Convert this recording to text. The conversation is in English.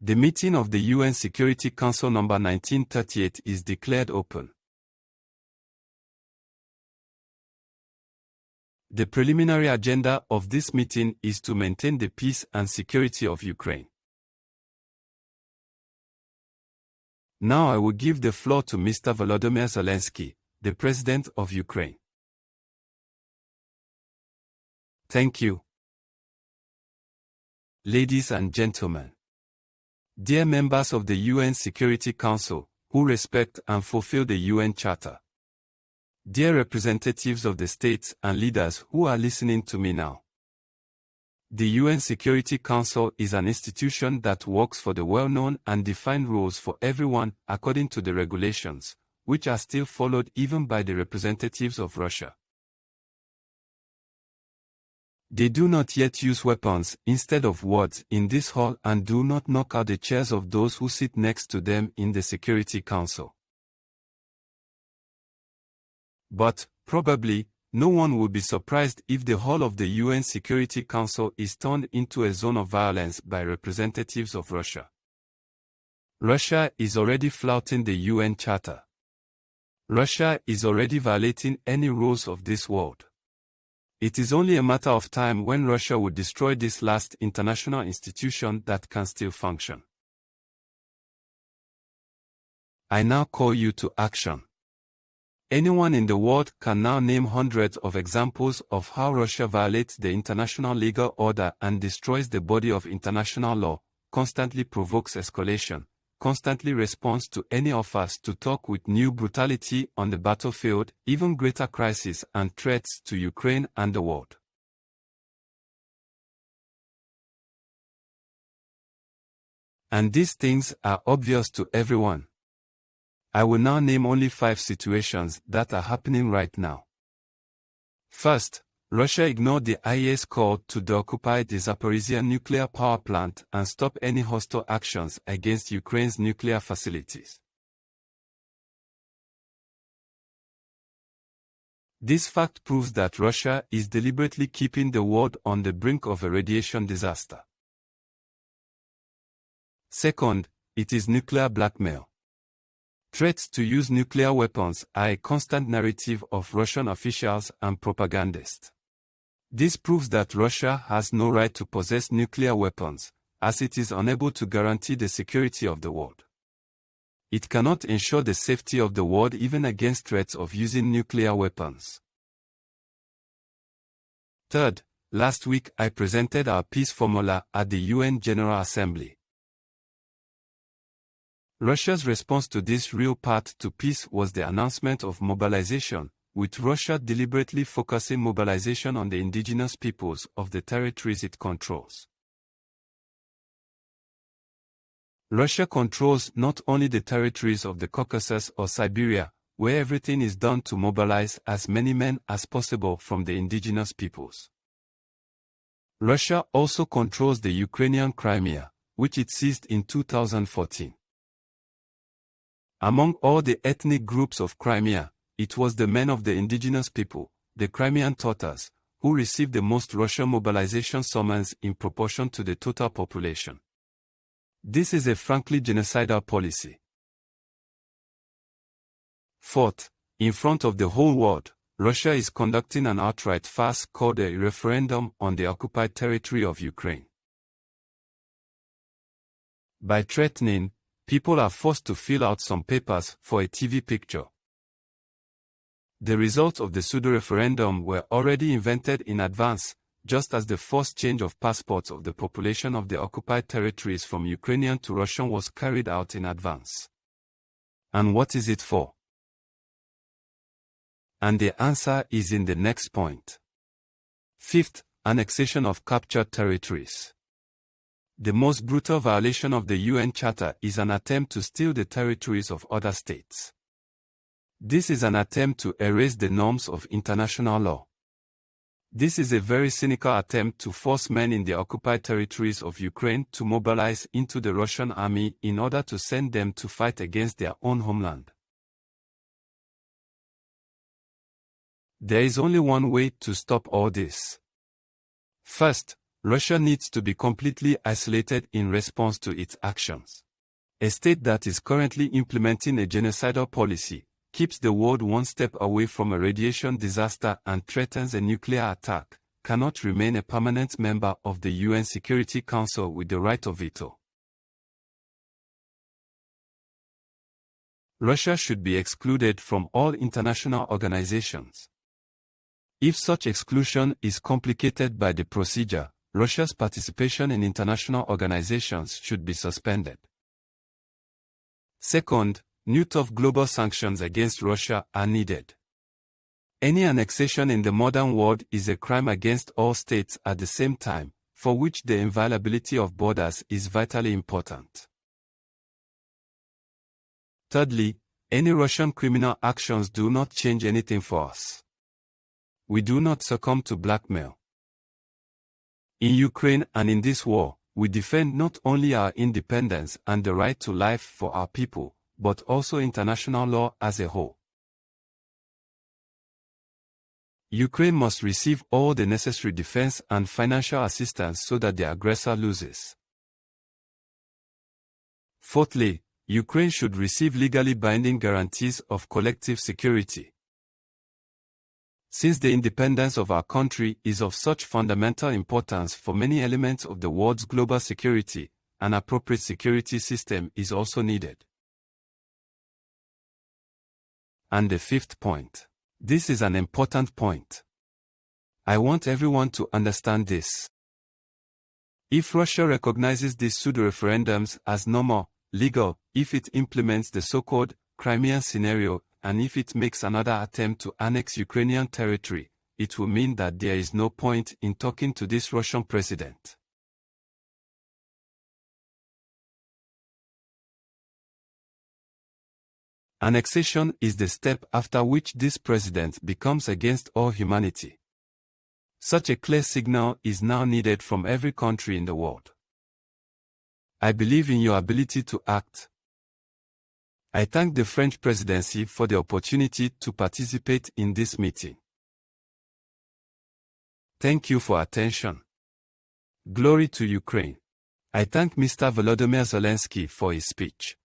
The meeting of the UN Security Council number 1938 is declared open. The preliminary agenda of this meeting is to maintain the peace and security of Ukraine. Now I will give the floor to Mr. Volodymyr Zelensky, the President of Ukraine. Thank you. Ladies and gentlemen, dear members of the UN Security Council, who respect and fulfill the UN Charter, dear representatives of the states and leaders who are listening to me now. The UN Security Council is an institution that works for the well-known and defined rules for everyone according to the regulations, which are still followed even by the representatives of Russia. They do not yet use weapons instead of words in this hall and do not knock out the chairs of those who sit next to them in the Security Council. But, probably, no one will be surprised if the whole of the UN Security Council is turned into a zone of violence by representatives of Russia. Russia is already flouting the UN Charter. Russia is already violating any rules of this world. It is only a matter of time when Russia would destroy this last international institution that can still function. I now call you to action. Anyone in the world can now name hundreds of examples of how Russia violates the international legal order and destroys the body of international law, constantly provokes escalation, constantly responds to any offers to talk with new brutality on the battlefield, even greater crises and threats to Ukraine and the world. And these things are obvious to everyone. I will now name only 5 situations that are happening right now. First, Russia ignored the IAEA's call to deoccupy the Zaporizhzhia nuclear power plant and stop any hostile actions against Ukraine's nuclear facilities. This fact proves that Russia is deliberately keeping the world on the brink of a radiation disaster. Second, it is nuclear blackmail. Threats to use nuclear weapons are a constant narrative of Russian officials and propagandists. This proves that Russia has no right to possess nuclear weapons, as it is unable to guarantee the security of the world. It cannot ensure the safety of the world even against threats of using nuclear weapons. Third, last week I presented our peace formula at the UN General Assembly. Russia's response to this real path to peace was the announcement of mobilization, with Russia deliberately focusing mobilization on the indigenous peoples of the territories it controls. Russia controls not only the territories of the Caucasus or Siberia, where everything is done to mobilize as many men as possible from the indigenous peoples. Russia also controls the Ukrainian Crimea, which it seized in 2014. Among all the ethnic groups of Crimea, it was the men of the indigenous people, the Crimean Tatars, who received the most Russian mobilization summons in proportion to the total population. This is a frankly genocidal policy. Fourth, in front of the whole world, Russia is conducting an outright farce called a referendum on the occupied territory of Ukraine. By threatening, people are forced to fill out some papers for a TV picture. The results of the pseudo-referendum were already invented in advance, just as the forced change of passports of the population of the occupied territories from Ukrainian to Russian was carried out in advance. And what is it for? And the answer is in the next point. Fifth, annexation of captured territories. The most brutal violation of the UN Charter is an attempt to steal the territories of other states. This is an attempt to erase the norms of international law. This is a very cynical attempt to force men in the occupied territories of Ukraine to mobilize into the Russian army in order to send them to fight against their own homeland. There is only one way to stop all this. First, Russia needs to be completely isolated in response to its actions. A state that is currently implementing a genocidal policy, keeps the world one step away from a radiation disaster and threatens a nuclear attack, cannot remain a permanent member of the UN Security Council with the right of veto. Russia should be excluded from all international organizations. If such exclusion is complicated by the procedure, Russia's participation in international organizations should be suspended. Second, new tough global sanctions against Russia are needed. Any annexation in the modern world is a crime against all states at the same time, for which the inviolability of borders is vitally important. Thirdly, any Russian criminal actions do not change anything for us. We do not succumb to blackmail. In Ukraine and in this war, we defend not only our independence and the right to life for our people, but also international law as a whole. Ukraine must receive all the necessary defense and financial assistance so that the aggressor loses. Fourthly, Ukraine should receive legally binding guarantees of collective security. Since the independence of our country is of such fundamental importance for many elements of the world's global security, an appropriate security system is also needed. And the fifth point. This is an important point. I want everyone to understand this. If Russia recognizes these pseudo-referendums as normal, legal, if it implements the so-called Crimean scenario, and if it makes another attempt to annex Ukrainian territory, it will mean that there is no point in talking to this Russian president. Annexation is the step after which this president becomes against all humanity. Such a clear signal is now needed from every country in the world. I believe in your ability to act. I thank the French presidency for the opportunity to participate in this meeting. Thank you for attention. Glory to Ukraine. I thank Mr. Volodymyr Zelensky for his speech.